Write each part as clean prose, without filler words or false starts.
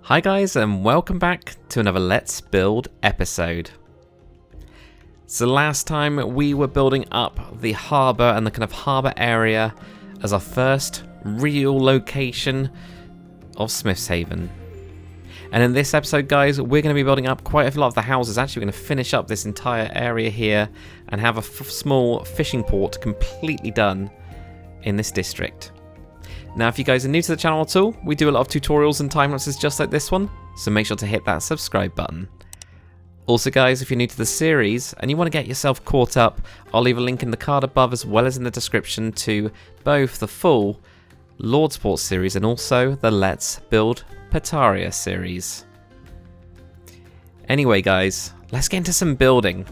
Hi guys, and welcome back to another Let's Build episode. So last time we were building up the harbour and the kind of harbour area as our first real location of Smithshaven. And in this episode guys, we're going to be building up quite a lot of the houses. Actually, we're going to finish up this entire area here and have a small fishing port completely done in this district. Now, if you guys are new to the channel at all, we do a lot of tutorials and time-lapses just like this one, so make sure to hit that subscribe button. Also guys, if you're new to the series and you want to get yourself caught up, I'll leave a link in the card above as well as in the description to both the full Lordsport series and also the Let's Build Pataria series. Anyway guys, let's get into some building.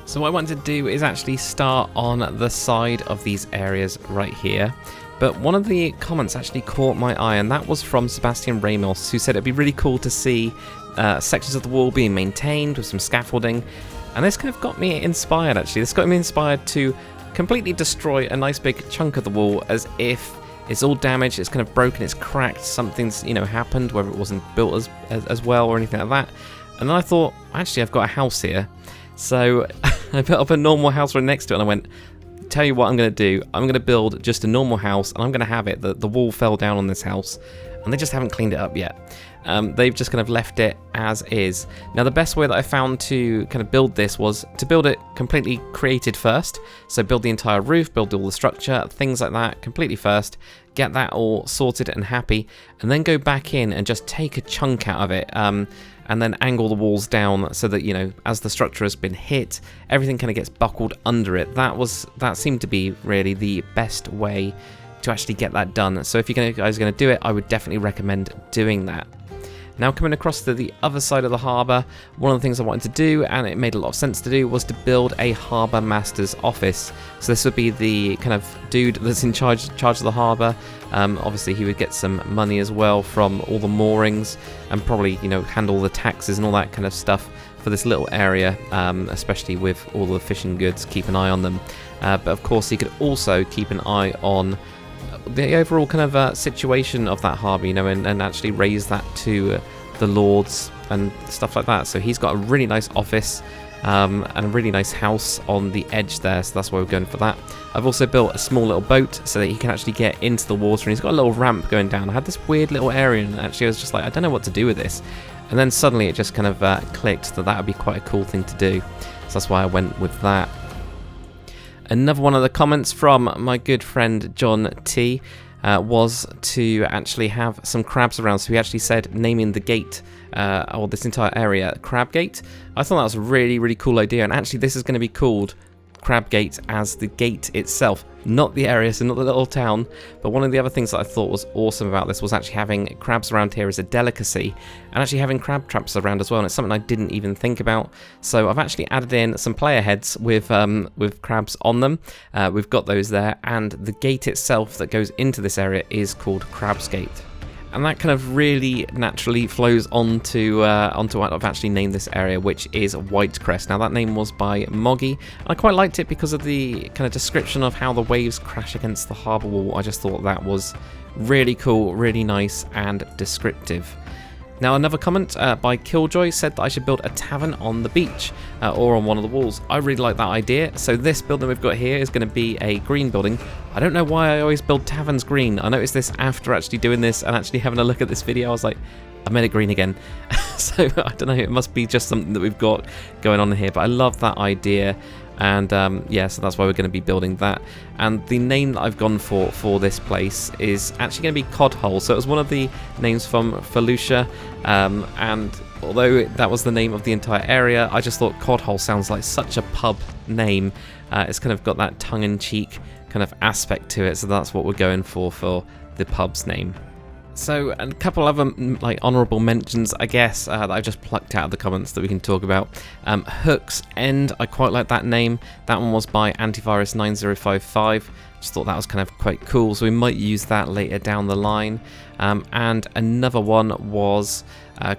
So what I wanted to do is actually start on the side of these areas right here. But one of the comments actually caught my eye, and that was from Sebastian Ramos, who said it'd be really cool to see sections of the wall being maintained with some scaffolding. And this kind of got me inspired actually. This got me inspired to completely destroy a nice big chunk of the wall as if it's all damaged, it's kind of broken, it's cracked, something's happened, whether it wasn't built as well or anything like that. And then I thought, actually I've got a house here. So I put up a normal house right next to it and I went, tell you what I'm going to do. I'm going to build just a normal house and I'm going to have it. The wall fell down on this house and they just haven't cleaned it up yet. They've just kind of left it as is. Now the best way that I found to kind of build this was to build it completely created first. So build the entire roof, build all the structure, things like that completely first. Get that all sorted and happy. And then go back in and just take a chunk out of it. And then angle the walls down so that, as the structure has been hit, everything kind of gets buckled under it. That seemed to be really the best way to actually get that done. So if you guys are going to do it, I would definitely recommend doing that. Now coming across to the other side of the harbour, one of the things I wanted to do, and it made a lot of sense to do, was to build a harbour master's office. So this would be the kind of dude that's in charge of the harbour. Obviously he would get some money as well from all the moorings and probably, handle the taxes and all that kind of stuff for this little area, especially with all the fishing goods, keep an eye on them. But of course he could also keep an eye on the overall kind of situation of that harbour, and actually raise that to the lords and stuff like that. So he's got a really nice office and a really nice house on the edge there, so that's why we're going for that. I've also built a small little boat so that he can actually get into the water, and he's got a little ramp going down. I had this weird little area and actually I was just like, I don't know what to do with this, and then suddenly it just kind of clicked that would be quite a cool thing to do, so that's why I went with that. Another one of the comments from my good friend John T was to actually have some crabs around. So he actually said naming the gate, or this entire area, Crab Gate. I thought that was a really, really cool idea. And actually this is going to be called Crab Gate as the gate itself, not the area, so not the little town. But one of the other things that I thought was awesome about this was actually having crabs around here as a delicacy, and actually having crab traps around as well, and it's something I didn't even think about. So I've actually added in some player heads with crabs on them. We've got those there, and the gate itself that goes into this area is called Crab's Gate. And that kind of really naturally flows onto what I've actually named this area, which is Whitecrest. Now that name was by Moggy. I quite liked it because of the kind of description of how the waves crash against the harbour wall. I just thought that was really cool, really nice and descriptive. Now another comment by Killjoy said that I should build a tavern on the beach or on one of the walls. I really like that idea. So this building we've got here is going to be a green building. I don't know why I always build taverns green. I noticed this after actually doing this and actually having a look at this video. I was like, I made it green again. So I don't know, it must be just something that we've got going on here. But I love that idea. And yeah, so that's why we're going to be building that. And the name that I've gone for this place is actually going to be Codhole. So it was one of the names from Felucia. And although that was the name of the entire area, I just thought Codhole sounds like such a pub name. It's kind of got that tongue-in-cheek kind of aspect to it. So that's what we're going for the pub's name. So a couple other honourable mentions, I guess, that I've just plucked out of the comments that we can talk about. Hook's End, I quite like that name. That one was by Antivirus9055. Just thought that was kind of quite cool, so we might use that later down the line. And another one was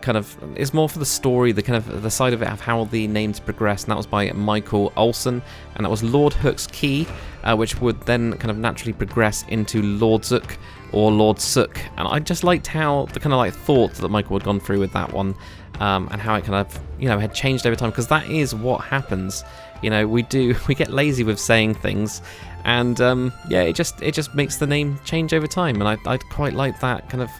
kind of is more for the story, the kind of the side of it of how the names progress, and that was by Michael Olsen, and that was Lord Hook's Key, which would then kind of naturally progress into Lordzook or Lord Sook, and I just liked how the kind of like thought that Michael had gone through with that one, and how it kind of, you know, had changed over time, because that is what happens. You know, we get lazy with saying things, and yeah, it just makes the name change over time, and I quite like that kind of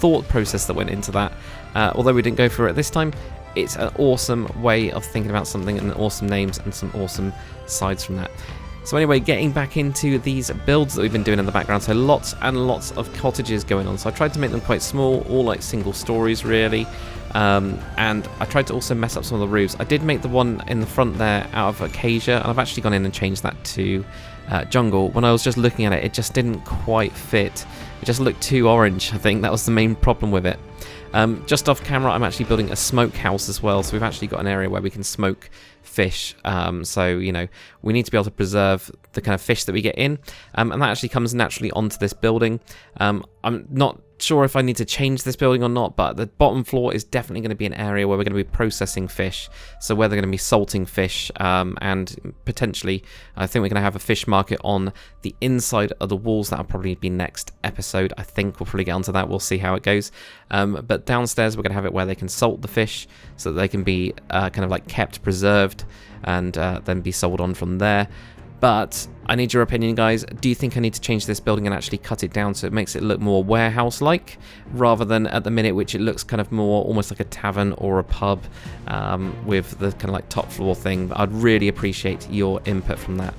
thought process that went into that. Although we didn't go through it this time, it's an awesome way of thinking about something, and awesome names and some awesome sides from that. So anyway, getting back into these builds that we've been doing in the background, so lots and lots of cottages going on. So I tried to make them quite small, all like single stories really, and I tried to also mess up some of the roofs. I did make the one in the front there out of acacia, and I've actually gone in and changed that to jungle. When I was just looking at it, it just didn't quite fit. It just looked too orange. I think that was the main problem with it. Just off camera, I'm actually building a smokehouse as well, so we've actually got an area where we can smoke fish, so you know, we need to be able to preserve the kind of fish that we get in, and that actually comes naturally onto this building. I'm not sure if I need to change this building or not, but the bottom floor is definitely going to be an area where we're going to be processing fish, so where they're going to be salting fish, and potentially I think we're going to have a fish market on the inside of the walls. That'll probably be next episode. I think we'll probably get onto that, we'll see how it goes, but downstairs we're going to have it where they can salt the fish so that they can be kind of like kept preserved and then be sold on from there. But I need your opinion, guys. Do you think I need to change this building and actually cut it down so it makes it look more warehouse-like, rather than at the minute, which it looks kind of more almost like a tavern or a pub, with the kind of like top floor thing? I'd really appreciate your input from that.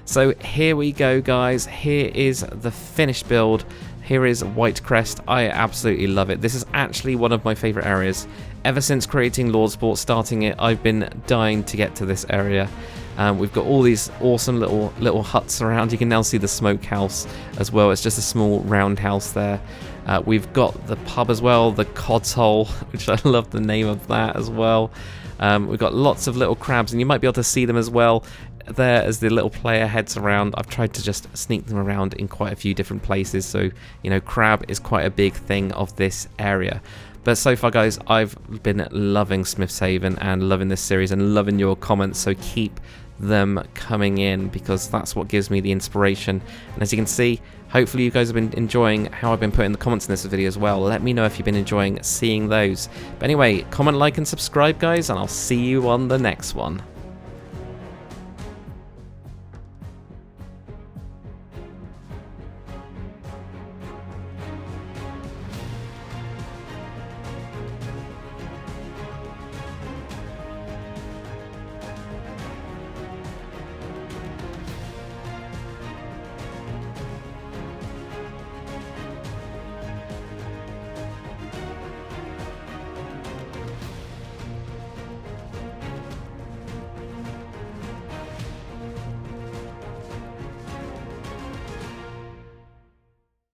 So here we go, guys. Here is the finished build. Here is Whitecrest. I absolutely love it. This is actually one of my favourite areas. Ever since creating Lordsport, starting it, I've been dying to get to this area. We've got all these awesome little huts around. You can now see the smokehouse as well. It's just a small round house there. We've got the pub as well, the Cod's Hole, which I love the name of that as well. We've got lots of little crabs, and you might be able to see them as well there as the little player heads around. I've tried to just sneak them around in quite a few different places, so you know, crab is quite a big thing of this area. But so far, guys, I've been loving Smithshaven and loving this series and loving your comments, so keep them coming in, because that's what gives me the inspiration. And as you can see, hopefully you guys have been enjoying how I've been putting the comments in this video as well. Let me know if you've been enjoying seeing those. But anyway, comment, like and subscribe, guys, and I'll see you on the next one.